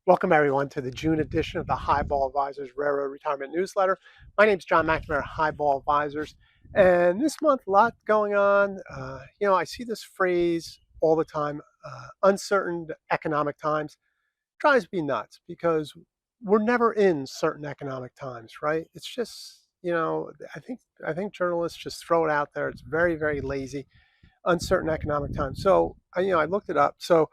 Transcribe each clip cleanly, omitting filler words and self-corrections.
Welcome everyone to the June edition of the Highball Advisors Railroad Retirement Newsletter. My name is John McNamara, Highball Advisors, and this month a lot going on. I see this phrase all the time: uncertain economic times. Drives me nuts because we're never in certain economic times, right? It's just I think journalists just throw it out there. It's very, very lazy. Uncertain economic times. So I looked it up. So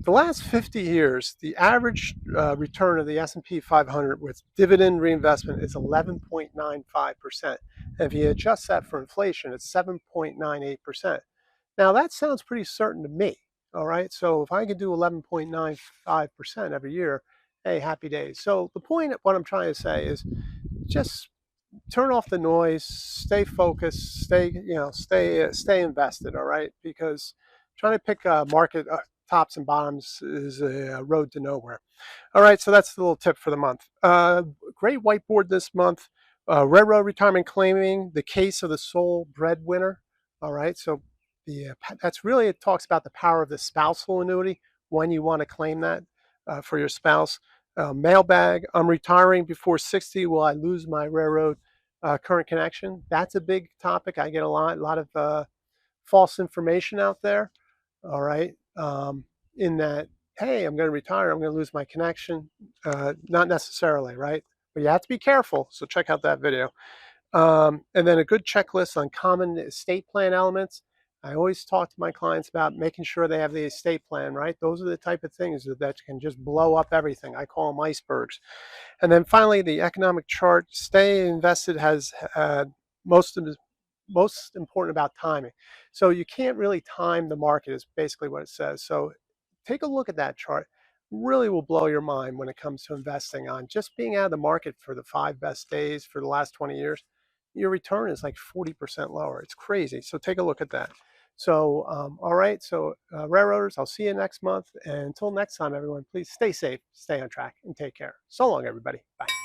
the last 50 years, the average return of the S&P 500 with dividend reinvestment is 11.95%. And if you adjust that for inflation, it's 7.98%. Now, that sounds pretty certain to me, all right? So if I could do 11.95% every year, hey, happy days. So the point of what I'm trying to say is just turn off the noise, stay focused, stay invested, all right? Because trying to pick a market tops and bottoms is a road to nowhere. All right, so that's the little tip for the month. Great whiteboard this month. Railroad retirement claiming the case of the sole breadwinner. All right, so that's really, it talks about the power of the spousal annuity when you want to claim that for your spouse. Mailbag, I'm retiring before 60. Will I lose my railroad current connection? That's a big topic. I get a lot of false information out there. All right, in that, hey, I'm going to retire, I'm going to lose my connection. Not necessarily, right? But you have to be careful. So check out that video. And then a good checklist on common estate plan elements. I always talk to my clients about making sure they have the estate plan, right? Those are the type of things that can just blow up everything. I call them icebergs. And then finally, the economic chart. Stay invested has most important about timing. So you can't really time the market is basically what it says. So take a look at that chart. Really will blow your mind when it comes to investing on just being out of the market for the 5 best days for the last 20 years. Your return is like 40% lower. It's crazy. So take a look at that. So, all right. So, railroaders, I'll see you next month. And until next time, everyone, please stay safe, stay on track, and take care. So long, everybody. Bye.